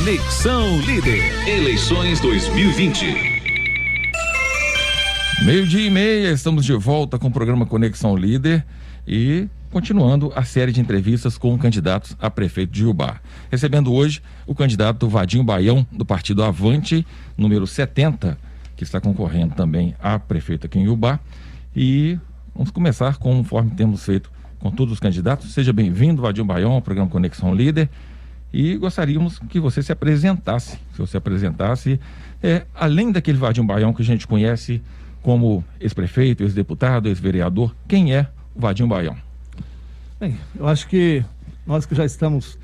Conexão Líder. Eleições 2020. 12:30, estamos de volta com o programa Conexão Líder e continuando a série de entrevistas com candidatos a prefeito de Iubá. Recebendo hoje o candidato Vadinho Baião, do partido Avante, número 70, que está concorrendo também a prefeito aqui em Iubá. E vamos começar conforme temos feito com todos os candidatos. Seja bem-vindo, Vadinho Baião, ao programa Conexão Líder. E gostaríamos que você se apresentasse. Se você apresentasse, além daquele Vadinho Baião que a gente conhece como ex-prefeito, ex-deputado, ex-vereador, quem é o Vadinho Baião? Bem, eu acho que nós que já estamos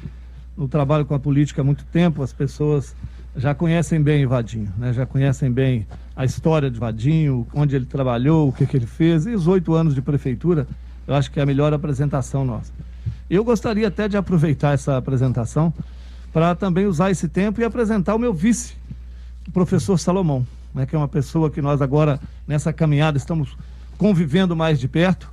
no trabalho com a política há muito tempo, as pessoas já conhecem bem o Vadinho, né? Já conhecem bem a história de Vadinho, onde ele trabalhou, o que ele fez, e os 8 anos de prefeitura, eu acho que é a melhor apresentação nossa. Eu gostaria até de aproveitar essa apresentação para também usar esse tempo e apresentar o meu vice, o professor Salomão, né? Que é uma pessoa que nós agora, nessa caminhada, estamos convivendo mais de perto,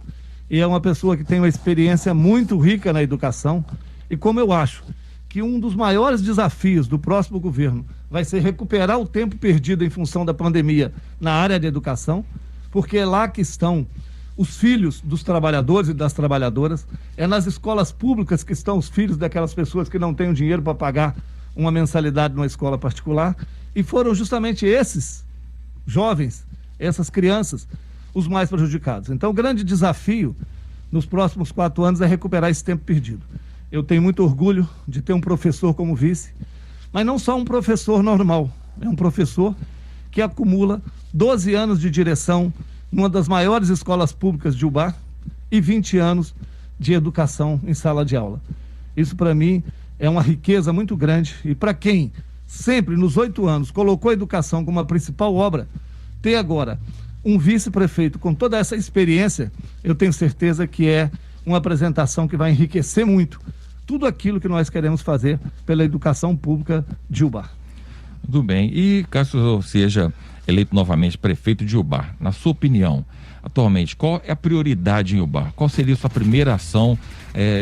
e é uma pessoa que tem uma experiência muito rica na educação, e como eu acho que um dos maiores desafios do próximo governo vai ser recuperar o tempo perdido em função da pandemia na área de educação, porque é lá que estão os filhos dos trabalhadores e das trabalhadoras, é nas escolas públicas que estão os filhos daquelas pessoas que não têm o dinheiro para pagar uma mensalidade numa escola particular, e foram justamente esses jovens, essas crianças, os mais prejudicados. Então, o grande desafio nos próximos 4 anos é recuperar esse tempo perdido. Eu tenho muito orgulho de ter um professor como vice, mas não só um professor normal, é um professor que acumula 12 anos de direção numa das maiores escolas públicas de Iubá e 20 anos de educação em sala de aula. Isso, para mim, é uma riqueza muito grande, e para quem sempre, nos 8 anos, colocou a educação como a principal obra, ter agora um vice-prefeito com toda essa experiência, eu tenho certeza que é uma apresentação que vai enriquecer muito tudo aquilo que nós queremos fazer pela educação pública de Iubá. Tudo bem. E caso seja eleito novamente prefeito de Iubá, na sua opinião, atualmente, qual é a prioridade em Iubá? Qual seria a sua primeira ação?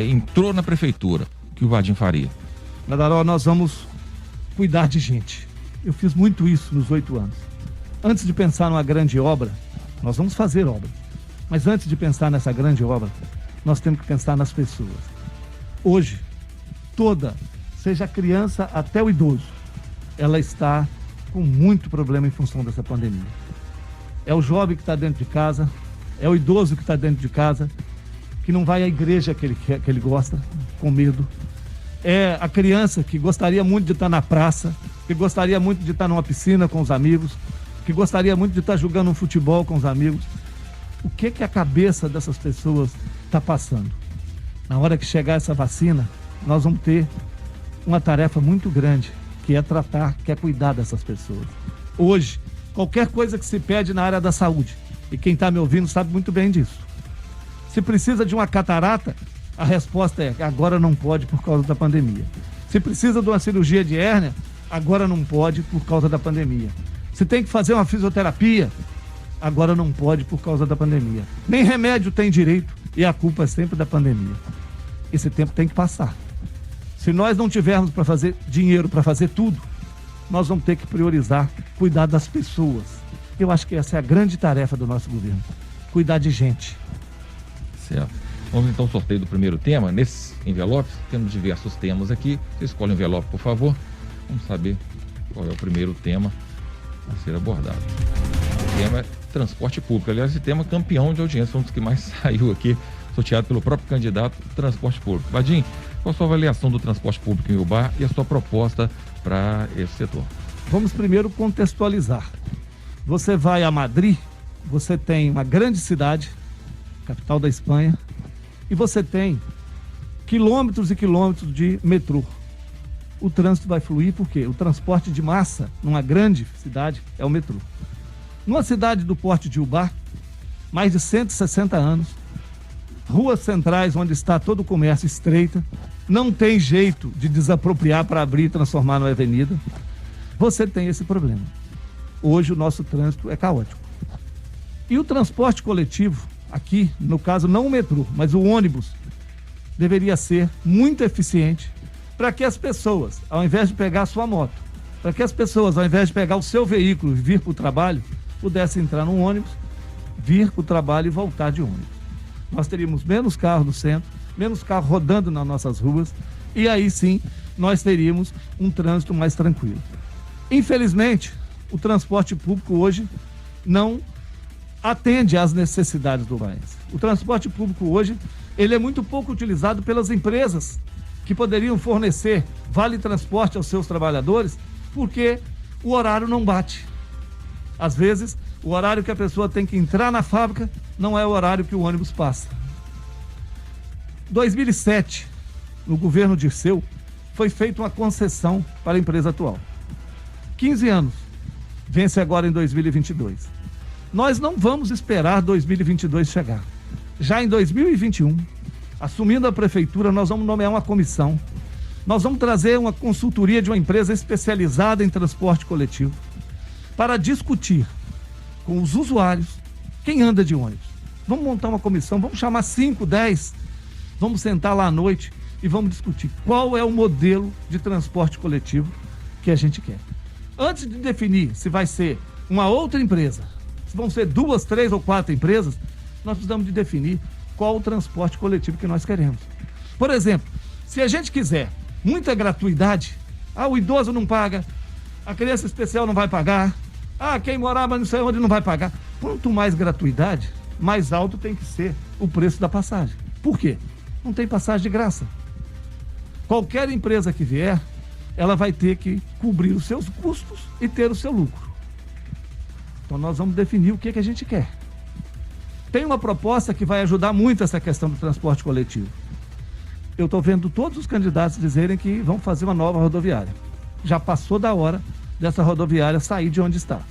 Entrou na prefeitura, o que o Vadinho faria? Nadaró, nós vamos cuidar de gente. Eu fiz muito isso nos 8 anos. Antes de pensar numa grande obra, nós vamos fazer obra. Mas antes de pensar nessa grande obra, nós temos que pensar nas pessoas. Hoje, seja a criança até o idoso, ela está com muito problema em função dessa pandemia. É o jovem que está dentro de casa, é o idoso que está dentro de casa, que não vai à igreja que ele gosta, com medo. É a criança que gostaria muito de estar na praça, que gostaria muito de estar numa piscina com os amigos, que gostaria muito de estar jogando um futebol com os amigos. O que a cabeça dessas pessoas está passando? Na hora que chegar essa vacina, nós vamos ter uma tarefa muito grande, que é tratar, que é cuidar dessas pessoas. Hoje, qualquer coisa que se pede na área da saúde, e quem está me ouvindo sabe muito bem disso. Se precisa de uma catarata, a resposta é: agora não pode por causa da pandemia. Se precisa de uma cirurgia de hérnia, agora não pode por causa da pandemia. Se tem que fazer uma fisioterapia, agora não pode por causa da pandemia. Nem remédio tem direito, e a culpa é sempre da pandemia. Esse tempo tem que passar. Se nós não tivermos para fazer dinheiro para fazer tudo, nós vamos ter que priorizar cuidar das pessoas. Eu acho que essa é a grande tarefa do nosso governo, cuidar de gente. Certo. Vamos então ao sorteio do primeiro tema. Nesses envelopes, temos diversos temas aqui. Você escolhe o envelope, por favor. Vamos saber qual é o primeiro tema a ser abordado. O tema é transporte público. Aliás, esse tema campeão de audiência, foi um dos que mais saiu aqui, sorteado pelo próprio candidato, transporte público. Vadinho, qual a sua avaliação do transporte público em Iubá e a sua proposta para esse setor? Vamos primeiro contextualizar. Você vai a Madrid, você tem uma grande cidade, capital da Espanha, e você tem quilômetros e quilômetros de metrô. O trânsito vai fluir porque o transporte de massa numa grande cidade é o metrô. Numa cidade do porte de Iubá, mais de 160 anos, ruas centrais onde está todo o comércio estreita, não tem jeito de desapropriar para abrir e transformar numa avenida. Você tem esse problema. Hoje o nosso trânsito é caótico. E o transporte coletivo, aqui, no caso não o metrô, mas o ônibus, deveria ser muito eficiente para que as pessoas, ao invés de pegar a sua moto, para que as pessoas, ao invés de pegar o seu veículo e vir para o trabalho, pudessem entrar num ônibus, vir para o trabalho e voltar de ônibus. Nós teríamos menos carro no centro, menos carro rodando nas nossas ruas, e aí sim nós teríamos um trânsito mais tranquilo. Infelizmente, o transporte público hoje não atende às necessidades do país. O transporte público hoje, ele é muito pouco utilizado pelas empresas que poderiam fornecer vale transporte aos seus trabalhadores, porque o horário não bate. Às vezes, o horário que a pessoa tem que entrar na fábrica não é o horário que o ônibus passa. 2007, no governo Dirceu, foi feita uma concessão para a empresa atual. 15 anos, vence agora em 2022. Nós não vamos esperar 2022 chegar. Já em 2021, assumindo a prefeitura, nós vamos nomear uma comissão. Nós vamos trazer uma consultoria de uma empresa especializada em transporte coletivo para discutir com os usuários quem anda de ônibus. Vamos montar uma comissão, vamos chamar 5, 10, vamos sentar lá à noite e vamos discutir qual é o modelo de transporte coletivo que a gente quer. Antes de definir se vai ser uma outra empresa, se vão ser 2, 3 ou 4 empresas, nós precisamos de definir qual o transporte coletivo que nós queremos. Por exemplo, se a gente quiser muita gratuidade, o idoso não paga, a criança especial não vai pagar, quem morava não sei onde não vai pagar. Quanto mais gratuidade, mais alto tem que ser o preço da passagem. Por quê? Não tem passagem de graça. Qualquer empresa que vier, ela vai ter que cobrir os seus custos e ter o seu lucro. Então nós vamos definir o que a gente quer. Tem uma proposta que vai ajudar muito essa questão do transporte coletivo. Eu estou vendo todos os candidatos dizerem que vão fazer uma nova rodoviária. Já passou da hora dessa rodoviária sair de onde está.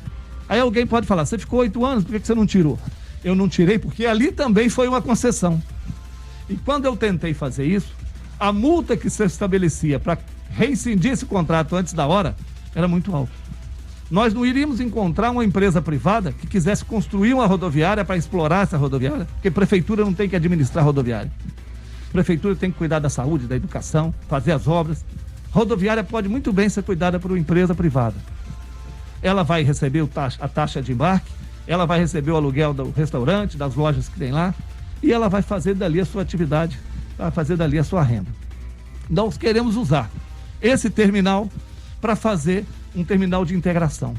Aí alguém pode falar, você ficou 8 anos, por que você não tirou? Eu não tirei porque ali também foi uma concessão. E quando eu tentei fazer isso, a multa que se estabelecia para rescindir esse contrato antes da hora era muito alta. Nós não iríamos encontrar uma empresa privada que quisesse construir uma rodoviária para explorar essa rodoviária, porque a prefeitura não tem que administrar a rodoviária. A prefeitura tem que cuidar da saúde, da educação, fazer as obras. A rodoviária pode muito bem ser cuidada por uma empresa privada. Ela vai receber a taxa de embarque, ela vai receber o aluguel do restaurante, das lojas que tem lá, e ela vai fazer dali a sua atividade, vai fazer dali a sua renda. Nós queremos usar esse terminal para fazer um terminal de integração.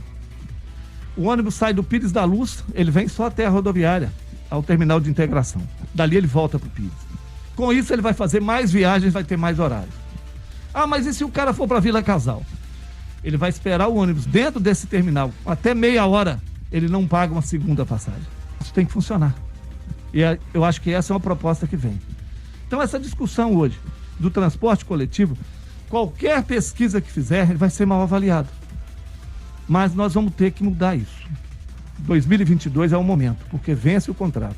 O ônibus sai do Pires da Luz, ele vem só até a rodoviária, ao terminal de integração. Dali ele volta para o Pires. Com isso ele vai fazer mais viagens, vai ter mais horários. Mas e se o cara for para Vila Casal? Ele vai esperar o ônibus dentro desse terminal, até meia hora, ele não paga uma segunda passagem. Isso tem que funcionar. E eu acho que essa é uma proposta que vem. Então essa discussão hoje do transporte coletivo, qualquer pesquisa que fizer, ele vai ser mal avaliado. Mas nós vamos ter que mudar isso. 2022 é o momento, porque vence o contrato.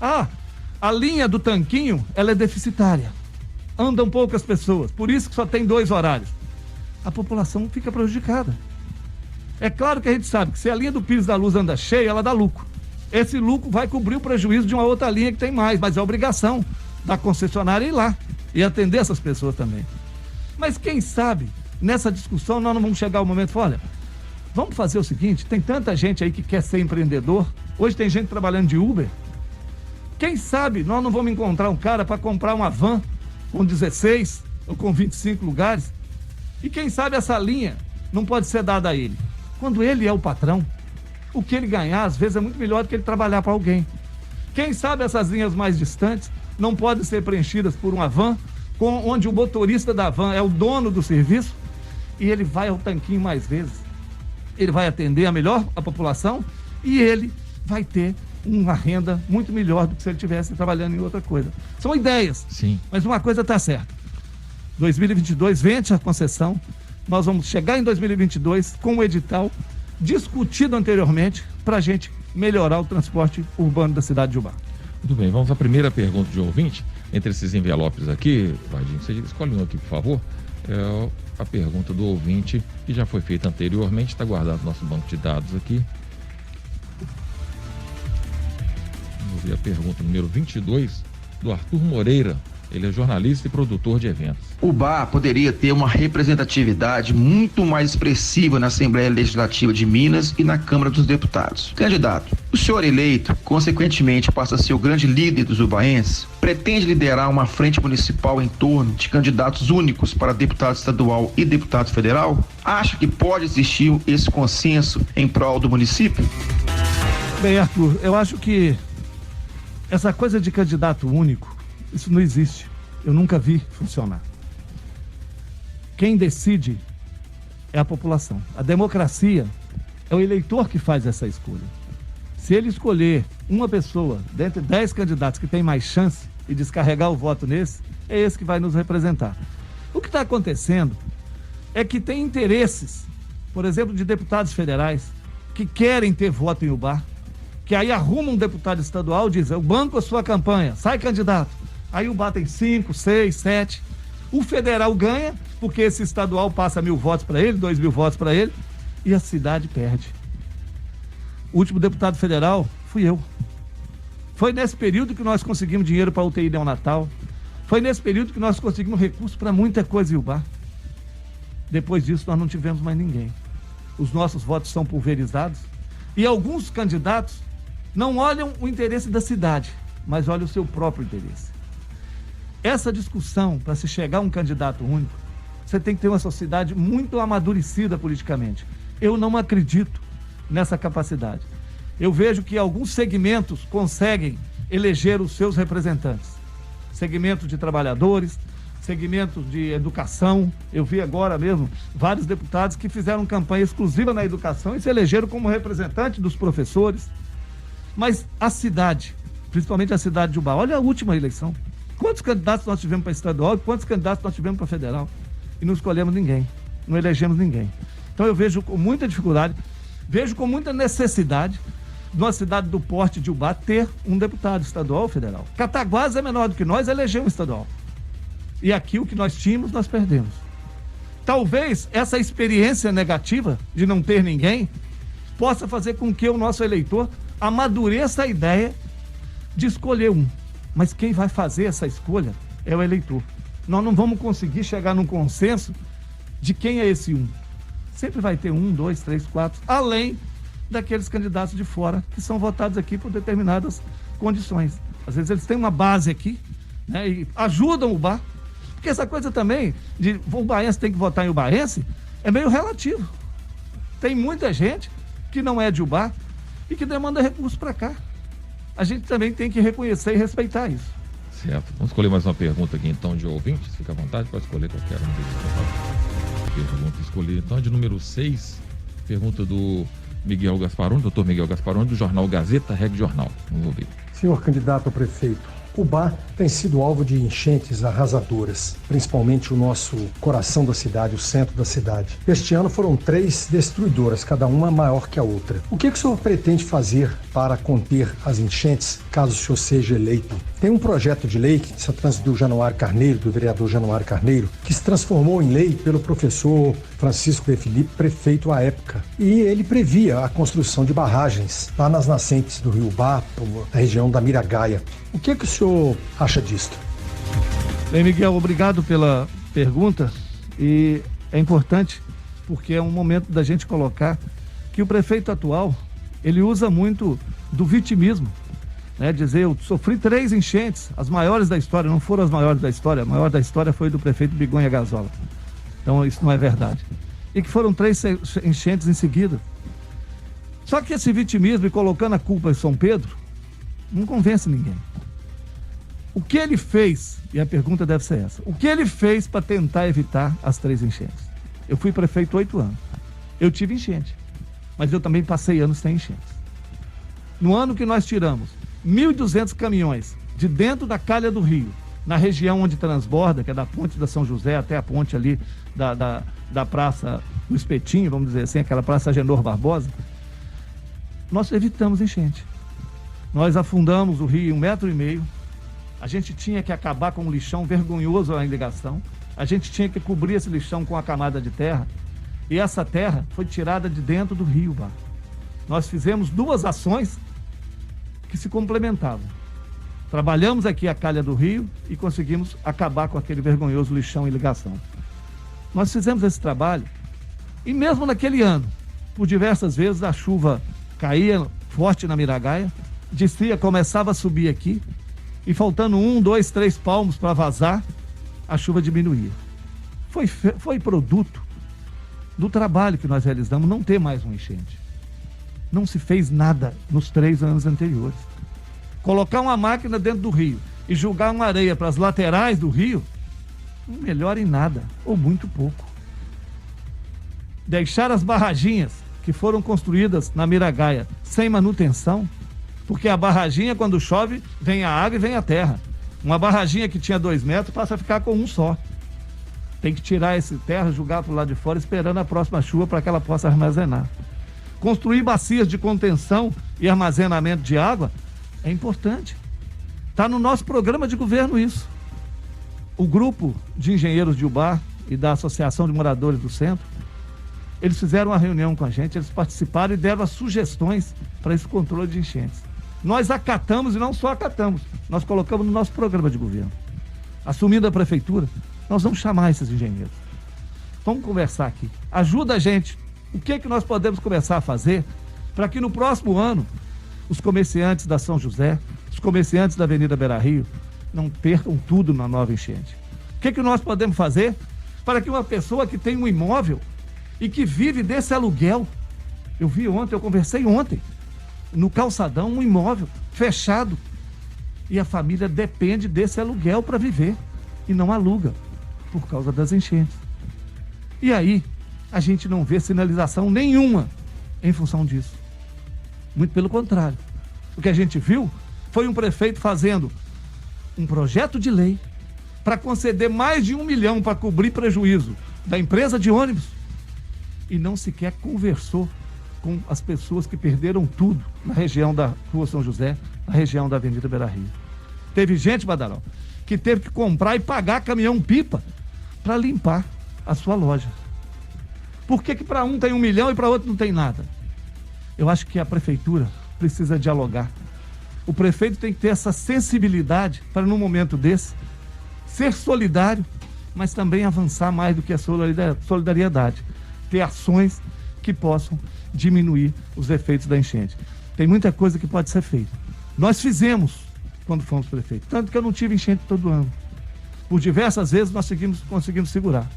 A linha do Tanquinho, ela é deficitária. Andam poucas pessoas, por isso que só tem 2 horários. A população fica prejudicada. É claro que a gente sabe que se a linha do Pires da Luz anda cheia, ela dá lucro. Esse lucro vai cobrir o prejuízo de uma outra linha que tem mais, mas é obrigação da concessionária ir lá e atender essas pessoas também. Mas quem sabe, nessa discussão, nós não vamos chegar ao momento, olha, vamos fazer o seguinte, tem tanta gente aí que quer ser empreendedor, hoje tem gente trabalhando de Uber, quem sabe nós não vamos encontrar um cara para comprar uma van com 16 ou com 25 lugares, e quem sabe essa linha não pode ser dada a ele. Quando ele é o patrão, o que ele ganhar, às vezes, é muito melhor do que ele trabalhar para alguém. Quem sabe essas linhas mais distantes não podem ser preenchidas por uma van, onde o motorista da van é o dono do serviço, e ele vai ao Tanquinho mais vezes. Ele vai atender melhor a população e ele vai ter uma renda muito melhor do que se ele estivesse trabalhando em outra coisa. São ideias, sim, mas uma coisa está certa. 2022 vence a concessão, nós vamos chegar em 2022 com o edital discutido anteriormente para a gente melhorar o transporte urbano da cidade de Ubá. Muito bem, vamos à primeira pergunta de ouvinte. Entre esses envelopes aqui, Vadinho, você escolhe um aqui, por favor. É a pergunta do ouvinte, que já foi feita anteriormente, está guardado no nosso banco de dados aqui. Vamos ver a pergunta número 22, do Arthur Moreira, Ele é jornalista e produtor de eventos. Ubá poderia ter uma representatividade muito mais expressiva na Assembleia Legislativa de Minas e na Câmara dos Deputados. Candidato, o senhor eleito, consequentemente passa a ser o grande líder dos ubaenses, pretende liderar uma frente municipal em torno de candidatos únicos para deputado estadual e deputado federal? Acha que pode existir esse consenso em prol do município? Bem, Arthur, eu acho que essa coisa de candidato único, isso não existe. Eu nunca vi funcionar. Quem decide é a população. A democracia é o eleitor que faz essa escolha. Se ele escolher uma pessoa dentre 10 candidatos que tem mais chance e descarregar o voto nesse, é esse que vai nos representar. O que está acontecendo é que tem interesses, por exemplo, de deputados federais que querem ter voto em Ubá, que aí arruma um deputado estadual e diz: eu banco a sua campanha, sai candidato. Aí o Ubá tem 5, 6, 7. O federal ganha, porque esse estadual passa 1.000 votos para ele, 2.000 votos para ele, e a cidade perde. O último deputado federal fui eu. Foi nesse período que nós conseguimos dinheiro para a UTI neonatal. Foi nesse período que nós conseguimos recursos para muita coisa em Ubá. Depois disso, nós não tivemos mais ninguém. Os nossos votos são pulverizados. E alguns candidatos não olham o interesse da cidade, mas olham o seu próprio interesse. Essa discussão, para se chegar a um candidato único, você tem que ter uma sociedade muito amadurecida politicamente. Eu não acredito nessa capacidade. Eu vejo que alguns segmentos conseguem eleger os seus representantes. Segmentos de trabalhadores, segmentos de educação. Eu vi agora mesmo vários deputados que fizeram campanha exclusiva na educação e se elegeram como representante dos professores. Mas a cidade, principalmente a cidade de Ubá, olha a última eleição. Quantos candidatos nós tivemos para estadual e quantos candidatos nós tivemos para federal? E não escolhemos ninguém, não elegemos ninguém. Então eu vejo com muita dificuldade, vejo com muita necessidade numa cidade do porte de Ubá ter um deputado estadual ou federal. Cataguás é menor do que nós, elegeu um estadual. E aqui o que nós tínhamos, nós perdemos. Talvez essa experiência negativa de não ter ninguém possa fazer com que o nosso eleitor amadureça a ideia de escolher um. Mas quem vai fazer essa escolha é o eleitor. Nós não vamos conseguir chegar num consenso de quem é esse um. Sempre vai ter 1, 2, 3, 4, além daqueles candidatos de fora que são votados aqui por determinadas condições. Às vezes eles têm uma base aqui, né, e ajudam o Ubá. Porque essa coisa também de o ubaense tem que votar em ubaense é meio relativo. Tem muita gente que não é de Ubá e que demanda recursos para cá. A gente também tem que reconhecer e respeitar isso. Certo. Vamos escolher mais uma pergunta aqui então de ouvintes. Fica à vontade, pode escolher qualquer uma. Pergunta escolher então de número 6. Pergunta do Miguel Gasparoni, doutor Miguel Gasparoni, do jornal Gazeta Reg Jornal. Vamos ouvir. Senhor candidato a prefeito, Ubá tem sido alvo de enchentes arrasadoras, principalmente o nosso coração da cidade, o centro da cidade. Este ano foram 3 destruidoras, cada uma maior que a outra. O que o senhor pretende fazer para conter as enchentes, caso o senhor seja eleito? Tem um projeto de lei que se transmitiu do Januário Carneiro, do vereador Januário Carneiro, que se transformou em lei pelo professor Francisco de Felipe, prefeito à época. E ele previa a construção de barragens lá nas nascentes do rio Ubá, na região da Miragaia. O que o senhor acha disto? Bem, Miguel, obrigado pela pergunta. E é importante porque é um momento da gente colocar que o prefeito atual, ele usa muito do vitimismo, né? Dizer, eu sofri 3 enchentes, as maiores da história, não foram as maiores da história, a maior da história foi do prefeito Bigonha Gazola. Então isso não é verdade. E que foram 3 enchentes em seguida. Só que esse vitimismo e colocando a culpa em São Pedro, não convence ninguém. O que ele fez, e a pergunta deve ser essa, o que ele fez para tentar evitar as 3 enchentes? Eu fui prefeito 8 anos, eu tive enchente, mas eu também passei anos sem enchentes. No ano que nós tiramos 1.200 caminhões de dentro da calha do rio, na região onde transborda, que é da ponte da São José até a ponte ali da Praça do Espetinho, vamos dizer assim, aquela Praça Agenor Barbosa, nós evitamos enchente. Nós afundamos o rio em 1,5 metro, a gente tinha que acabar com um lixão vergonhoso à irrigação, a gente tinha que cobrir esse lixão com a camada de terra, e essa terra foi tirada de dentro do rio Ubá. Nós fizemos 2 ações que se complementavam. Trabalhamos aqui a calha do rio e conseguimos acabar com aquele vergonhoso lixão e ligação. Nós fizemos esse trabalho e mesmo naquele ano, por diversas vezes a chuva caía forte na Miragaia, descia, começava a subir aqui e faltando 1, 2, 3 palmos para vazar, a chuva diminuía. Foi produto do trabalho que nós realizamos não ter mais uma enchente. Não se fez nada nos 3 anos anteriores. Colocar uma máquina dentro do rio e jogar uma areia para as laterais do rio não melhora em nada, ou muito pouco. Deixar as barraginhas que foram construídas na Miragaia sem manutenção, porque a barraginha, quando chove, vem a água e vem a terra. Uma barraginha que tinha 2 metros passa a ficar com um só. Tem que tirar esse terra, jogar para o lado de fora, esperando a próxima chuva para que ela possa armazenar. Construir bacias de contenção e armazenamento de água é importante. Está no nosso programa de governo isso. O grupo de engenheiros de Ubá e da Associação de Moradores do Centro, eles fizeram uma reunião com a gente, eles participaram e deram as sugestões para esse controle de enchentes. Nós acatamos e não só acatamos, nós colocamos no nosso programa de governo. Assumindo a prefeitura, nós vamos chamar esses engenheiros. Vamos conversar aqui. Ajuda a gente. O que é que nós podemos começar a fazer para que no próximo ano os comerciantes da São José, os comerciantes da Avenida Beira-Rio, não percam tudo na nova enchente? O que é que nós podemos fazer para que uma pessoa que tem um imóvel e que vive desse aluguel, eu vi ontem, eu conversei ontem, no calçadão, um imóvel fechado, e a família depende desse aluguel para viver e não aluga por causa das enchentes. E aí a gente não vê sinalização nenhuma em função disso. Muito pelo contrário. O que a gente viu foi um prefeito fazendo um projeto de lei para conceder mais de 1 milhão para cobrir prejuízo da empresa de ônibus e não sequer conversou com as pessoas que perderam tudo na região da Rua São José, na região da Avenida Beira-Rio. Teve gente, Badaró, que teve que comprar e pagar caminhão-pipa para limpar a sua loja. Por que para um tem 1 milhão e para outro não tem nada? Eu acho que a prefeitura precisa dialogar. O prefeito tem que ter essa sensibilidade para, num momento desse, ser solidário, mas também avançar mais do que a solidariedade. Ter ações que possam diminuir os efeitos da enchente. Tem muita coisa que pode ser feita. Nós fizemos quando fomos prefeitos, tanto que eu não tive enchente todo ano. Por diversas vezes nós conseguimos segurar.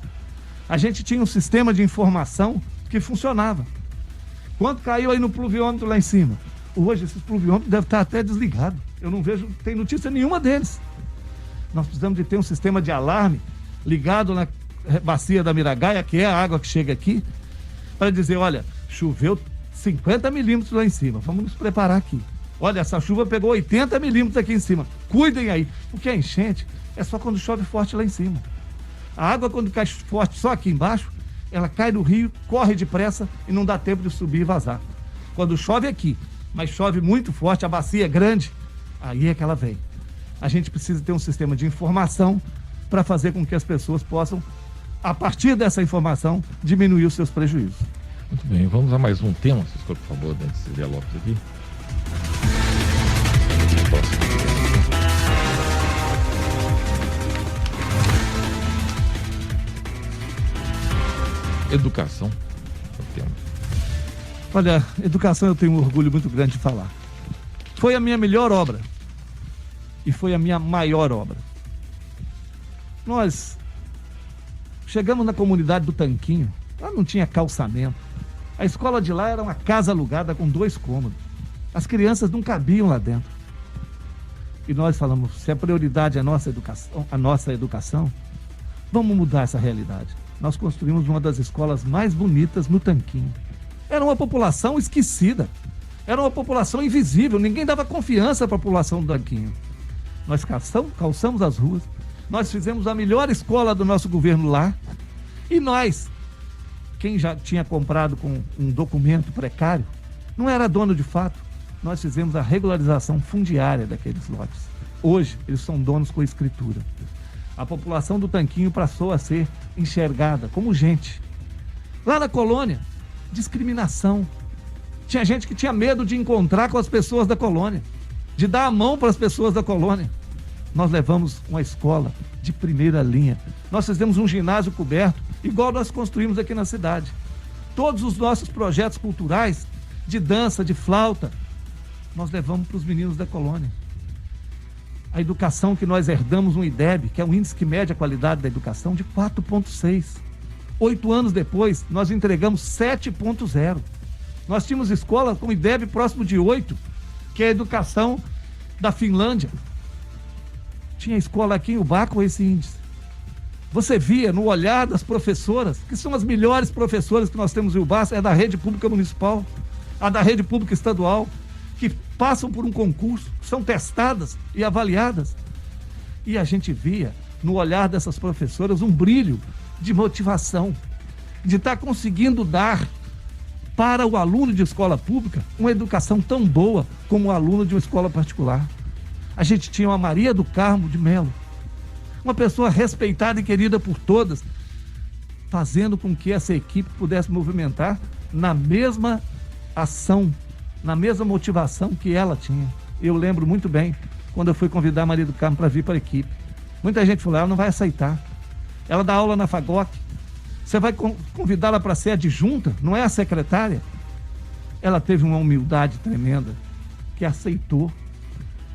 A gente tinha um sistema de informação que funcionava. Quanto caiu aí no pluviômetro lá em cima? Hoje esses pluviômetros devem estar até desligados. Eu não vejo, tem notícia nenhuma deles. Nós precisamos de ter um sistema de alarme ligado na bacia da Miragaia, que é a água que chega aqui, para dizer, olha, choveu 50 milímetros lá em cima, vamos nos preparar aqui. Olha, essa chuva pegou 80 milímetros aqui em cima, cuidem aí, porque a enchente é só quando chove forte lá em cima. A água, quando cai forte só aqui embaixo, ela cai no rio, corre depressa e não dá tempo de subir e vazar. Quando chove aqui, mas chove muito forte, a bacia é grande, aí é que ela vem. A gente precisa ter um sistema de informação para fazer com que as pessoas possam, a partir dessa informação, diminuir os seus prejuízos. Muito bem, vamos a mais um tema, se escolhe, por favor, Dante Cília Lopes aqui. Educação é o tema. Olha, educação eu tenho um orgulho muito grande de falar. Foi a minha melhor obra e foi a minha maior obra. Nós chegamos na comunidade do Tanquinho, lá não tinha calçamento. A escola de lá era uma casa alugada com 2 cômodos. As crianças não cabiam lá dentro. E nós falamos, se a prioridade é a nossa educação, vamos mudar essa realidade. Nós construímos uma das escolas mais bonitas no Tanquinho. Era uma população esquecida. Era uma população invisível. Ninguém dava confiança para a população do Tanquinho. Nós calçamos as ruas. Nós fizemos a melhor escola do nosso governo lá. E nós, quem já tinha comprado com um documento precário, não era dono de fato. Nós fizemos a regularização fundiária daqueles lotes. Hoje, eles são donos com escritura. A população do Tanquinho passou a ser enxergada como gente. Lá na colônia, discriminação. Tinha gente que tinha medo de encontrar com as pessoas da colônia. de dar a mão para as pessoas da colônia. Nós levamos uma escola de primeira linha. Nós fizemos um ginásio coberto, igual nós construímos aqui na cidade. Todos os nossos projetos culturais, de dança, de flauta, nós levamos para os meninos da colônia. A educação que nós herdamos no IDEB, que é um índice que mede a qualidade da educação, de 4,6. 8 anos depois, nós entregamos 7,0. Nós tínhamos escola com IDEB próximo de 8, que é a educação da Finlândia. Tinha escola aqui em Ubá com esse índice. Você via no olhar das professoras, que são as melhores professoras que nós temos em Ubá, é da rede pública municipal, a da rede pública estadual, que passam por um concurso, são testadas e avaliadas. E a gente via no olhar dessas professoras um brilho de motivação, de estar conseguindo dar para o aluno de escola pública uma educação tão boa como o aluno de uma escola particular. A gente tinha uma Maria do Carmo de Melo, uma pessoa respeitada e querida por todas, fazendo com que essa equipe pudesse movimentar na mesma ação, na mesma motivação que ela tinha. Eu lembro muito bem quando eu fui convidar a Maria do Carmo para vir para a equipe. Muita gente falou, ela não vai aceitar. Ela dá aula na FAGOC. Você vai convidá-la para ser adjunta, não é a secretária? Ela teve uma humildade tremenda, que aceitou.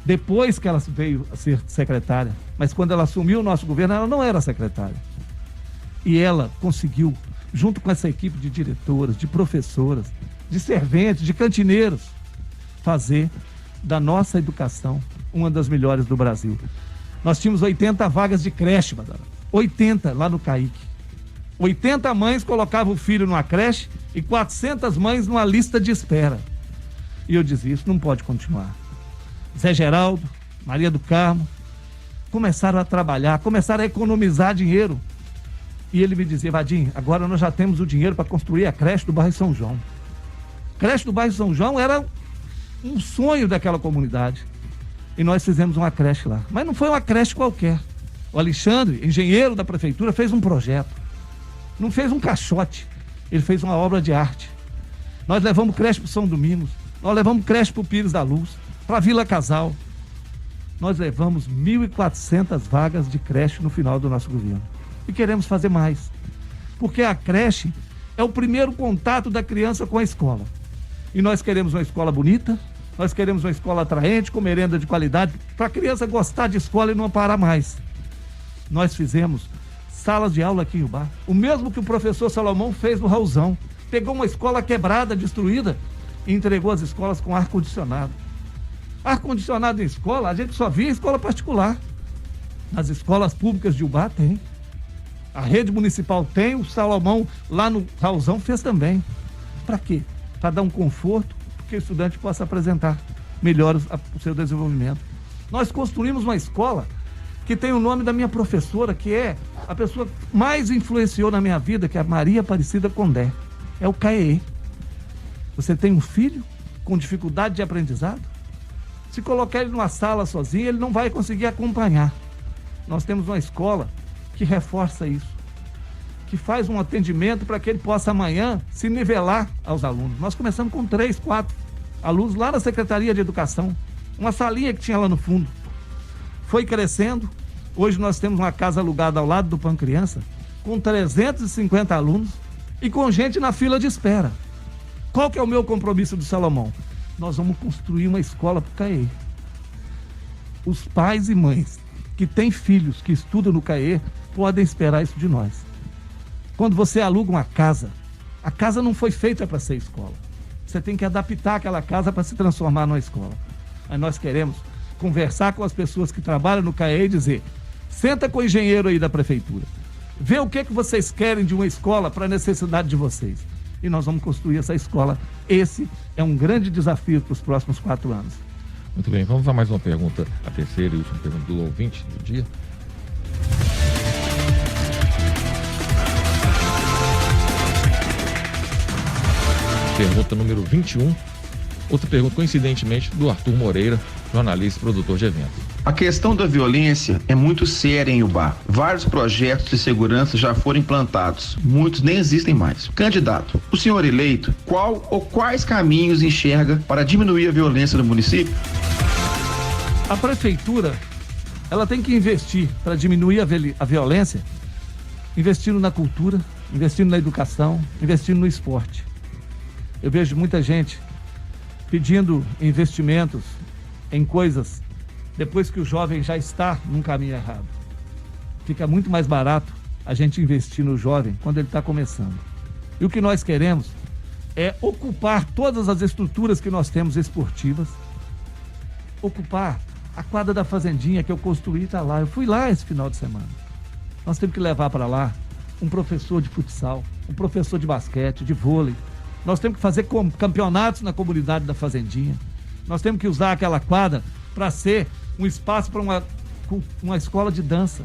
Depois que ela veio a ser secretária, mas quando ela assumiu o nosso governo, ela não era secretária. E ela conseguiu, junto com essa equipe de diretoras, de professoras, de serventes, de cantineiros, fazer da nossa educação uma das melhores do Brasil. Nós tínhamos 80 vagas de creche, madame. 80 lá no CAIC. 80 mães colocavam o filho numa creche e 400 mães numa lista de espera. E eu dizia, isso não pode continuar. Zé Geraldo, Maria do Carmo, começaram a trabalhar, começaram a economizar dinheiro. E ele me dizia, Vadinho, agora nós já temos o dinheiro para construir a creche do bairro São João. A creche do bairro São João era um sonho daquela comunidade. E nós fizemos uma creche lá. Mas não foi uma creche qualquer. O Alexandre, engenheiro da prefeitura, fez um projeto. Não fez um caixote. Ele fez uma obra de arte. Nós levamos creche para o São Domingos. Nós levamos creche para o Pires da Luz, para a Vila Casal. Nós levamos 1.400 vagas de creche no final do nosso governo. E queremos fazer mais. Porque a creche é o primeiro contato da criança com a escola. E nós queremos uma escola bonita, nós queremos uma escola atraente, com merenda de qualidade, para a criança gostar de escola e não parar mais. Nós fizemos salas de aula aqui em Ubá, o mesmo que o professor Salomão fez no Raulzão. Pegou uma escola quebrada, destruída, e entregou as escolas com ar-condicionado. Ar-condicionado em escola, a gente só via em escola particular. Nas escolas públicas de Ubá tem. A rede municipal tem, o Salomão lá no Raulzão fez também. Para quê? Para dar um conforto, que o estudante possa apresentar melhor o seu desenvolvimento. Nós construímos uma escola que tem o nome da minha professora, que é a pessoa que mais influenciou na minha vida, que é a Maria Aparecida Condé. É o CAEE. Você tem um filho com dificuldade de aprendizado? Se colocar ele numa sala sozinho, ele não vai conseguir acompanhar. Nós temos uma escola que reforça isso, que faz um atendimento para que ele possa amanhã se nivelar aos alunos. Nós começamos com 3, 4 alunos lá na Secretaria de Educação, uma salinha que tinha lá no fundo. Foi crescendo, hoje nós temos uma casa alugada ao lado do Pancriança, com 350 alunos e com gente na fila de espera. Qual que é o meu compromisso do Salomão? Nós vamos construir uma escola para o CAE. Os pais e mães que têm filhos que estudam no CAE podem esperar isso de nós. Quando você aluga uma casa, a casa não foi feita para ser escola. Você tem que adaptar aquela casa para se transformar numa escola. Mas nós queremos conversar com as pessoas que trabalham no CAE e dizer, senta com o engenheiro aí da prefeitura, vê o que vocês querem de uma escola para a necessidade de vocês. E nós vamos construir essa escola. Esse é um grande desafio para os próximos 4 anos. Muito bem, vamos a mais uma pergunta, a terceira e última pergunta do ouvinte do dia. Pergunta número 21. Outra pergunta, coincidentemente, do Arthur Moreira, jornalista e produtor de eventos. A questão da violência é muito séria em Ubá. Vários projetos de segurança já foram implantados, muitos nem existem mais. Candidato, o senhor eleito, qual ou quais caminhos enxerga para diminuir a violência no município? A prefeitura, ela tem que investir para diminuir a violência, investindo na cultura, investindo na educação, investindo no esporte. Eu vejo muita gente pedindo investimentos em coisas depois que o jovem já está num caminho errado. Fica muito mais barato a gente investir no jovem quando ele está começando. E o que nós queremos é ocupar todas as estruturas que nós temos esportivas, ocupar a quadra da Fazendinha que eu construí, está lá. Eu fui lá esse final de semana. Nós temos que levar para lá um professor de futsal, um professor de basquete, de vôlei. Nós temos que fazer campeonatos na comunidade da Fazendinha. Nós temos que usar aquela quadra para ser um espaço para uma escola de dança.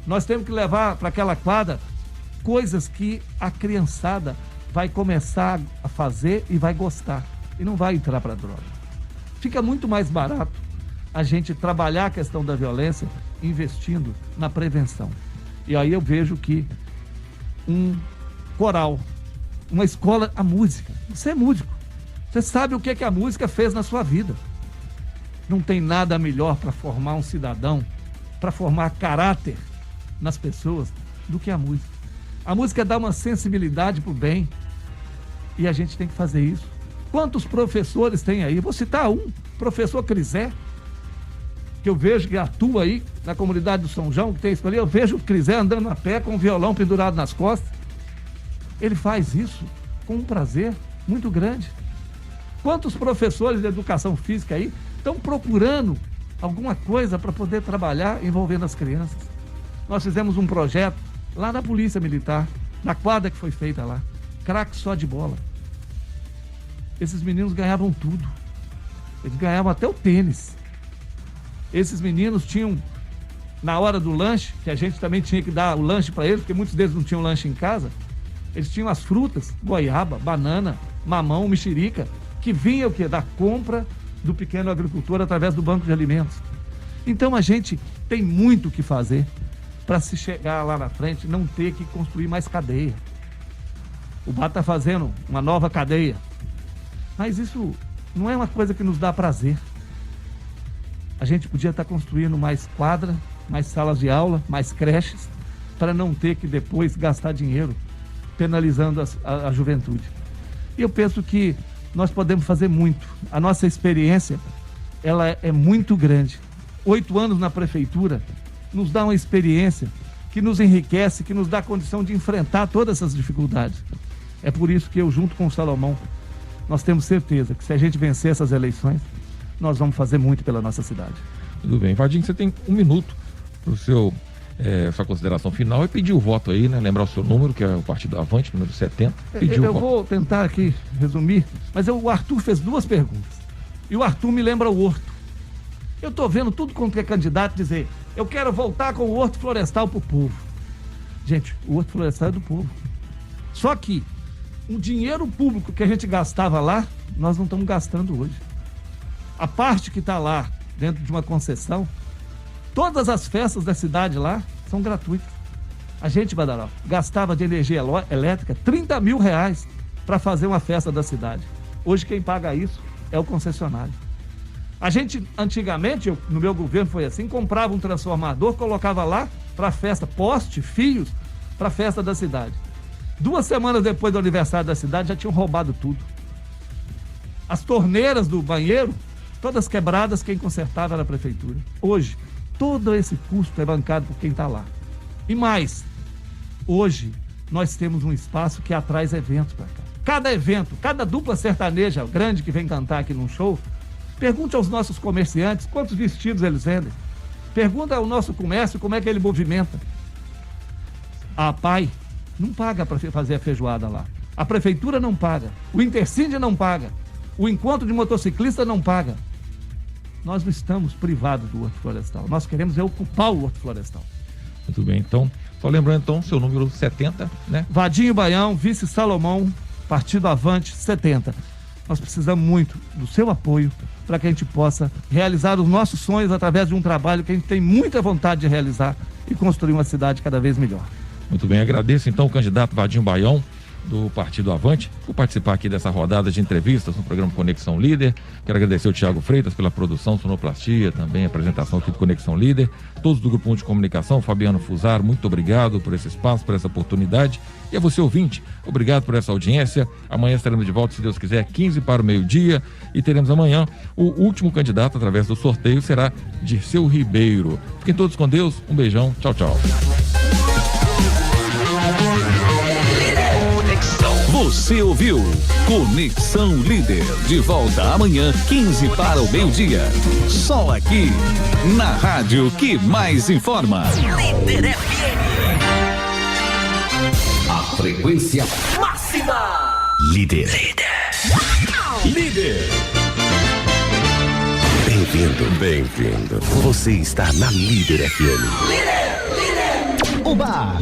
Nós temos que levar para aquela quadra coisas que a criançada vai começar a fazer e vai gostar. E não vai entrar para droga. Fica muito mais barato a gente trabalhar a questão da violência investindo na prevenção. E aí eu vejo que um coral, uma escola, a música. Você é músico. Você sabe o que a música fez na sua vida. Não tem nada melhor para formar um cidadão, para formar caráter nas pessoas, do que a música. A música dá uma sensibilidade para o bem. E a gente tem que fazer isso. Quantos professores tem aí? Vou citar um, professor Crisé, que eu vejo que atua aí na comunidade do São João, que tem isso ali. Eu vejo o Crisé andando a pé com um violão pendurado nas costas. Ele faz isso com um prazer muito grande. Quantos professores de educação física aí estão procurando alguma coisa para poder trabalhar envolvendo as crianças? Nós fizemos um projeto lá na Polícia Militar, na quadra que foi feita lá, craque só de bola. Esses meninos ganhavam tudo. Eles ganhavam até o tênis. Esses meninos tinham, na hora do lanche, que a gente também tinha que dar o lanche para eles, porque muitos deles não tinham lanche em casa, eles tinham as frutas, goiaba, banana, mamão, mexerica, que vinha o quê? Da compra do pequeno agricultor através do banco de alimentos. Então a gente tem muito o que fazer para se chegar lá na frente não ter que construir mais cadeia. O BAT está fazendo uma nova cadeia, mas isso não é uma coisa que nos dá prazer. A gente podia estar construindo mais quadra, mais salas de aula, mais creches, para não ter que depois gastar dinheiro penalizando a juventude. E eu penso que nós podemos fazer muito. A nossa experiência, ela é muito grande. 8 anos na prefeitura nos dá uma experiência que nos enriquece, que nos dá condição de enfrentar todas essas dificuldades. É por isso que eu, junto com o Salomão, nós temos certeza que se a gente vencer essas eleições, nós vamos fazer muito pela nossa cidade. Tudo bem. Vadinho, você tem 1 minuto para sua consideração final e pedir o voto aí, né? Lembrar o seu número, que é o Partido Avante, número 70. Eu vou tentar aqui resumir, mas o Arthur fez 2 perguntas. E o Arthur me lembra o Horto. Eu estou vendo tudo quanto é candidato dizer, eu quero voltar com o Horto Florestal para o povo. Gente, o Horto Florestal é do povo. Só que o dinheiro público que a gente gastava lá, nós não estamos gastando hoje. A parte que está lá, dentro de uma concessão, todas as festas da cidade lá são gratuitas. A gente, Badaró, gastava de energia elétrica 30 mil reais para fazer uma festa da cidade. Hoje quem paga isso é o concessionário. A gente, antigamente, no meu governo foi assim, comprava um transformador, colocava lá para festa, poste, fios, para a festa da cidade. 2 semanas depois do aniversário da cidade, já tinham roubado tudo. As torneiras do banheiro, todas quebradas, quem consertava era a prefeitura. Hoje, todo esse custo é bancado por quem está lá. E mais, hoje, nós temos um espaço que atrai eventos para cá. Cada evento, cada dupla sertaneja grande que vem cantar aqui num show, pergunte aos nossos comerciantes quantos vestidos eles vendem. Pergunta ao nosso comércio como é que ele movimenta. A PAI não paga para fazer a feijoada lá. A prefeitura não paga. O Intercíndia não paga. O encontro de motociclista não paga. Nós não estamos privados do Horto Florestal. Nós queremos ocupar o Horto Florestal. Muito bem, então, só lembrando então, seu número 70, né? Vadinho Baião, vice Salomão, Partido Avante 70. Nós precisamos muito do seu apoio para que a gente possa realizar os nossos sonhos através de um trabalho que a gente tem muita vontade de realizar e construir uma cidade cada vez melhor. Muito bem, agradeço então o candidato Vadinho Baião, do Partido Avante, por participar aqui dessa rodada de entrevistas no programa Conexão Líder. Quero agradecer ao Thiago Freitas pela produção, sonoplastia, também a apresentação aqui do Conexão Líder. Todos do Grupo 1 de Comunicação, Fabiano Fusaro, muito obrigado por esse espaço, por essa oportunidade. E a você, ouvinte, obrigado por essa audiência. Amanhã estaremos de volta, se Deus quiser, 15 para o meio-dia. E teremos amanhã o último candidato através do sorteio, será Dirceu Ribeiro. Fiquem todos com Deus, um beijão, tchau, tchau. Você ouviu Conexão Líder, de volta amanhã, 15 para o meio-dia. Só aqui, na rádio que mais informa. Líder FM. A frequência máxima. Líder. Bem-vindo. Você está na Líder FM. Líder. Uba!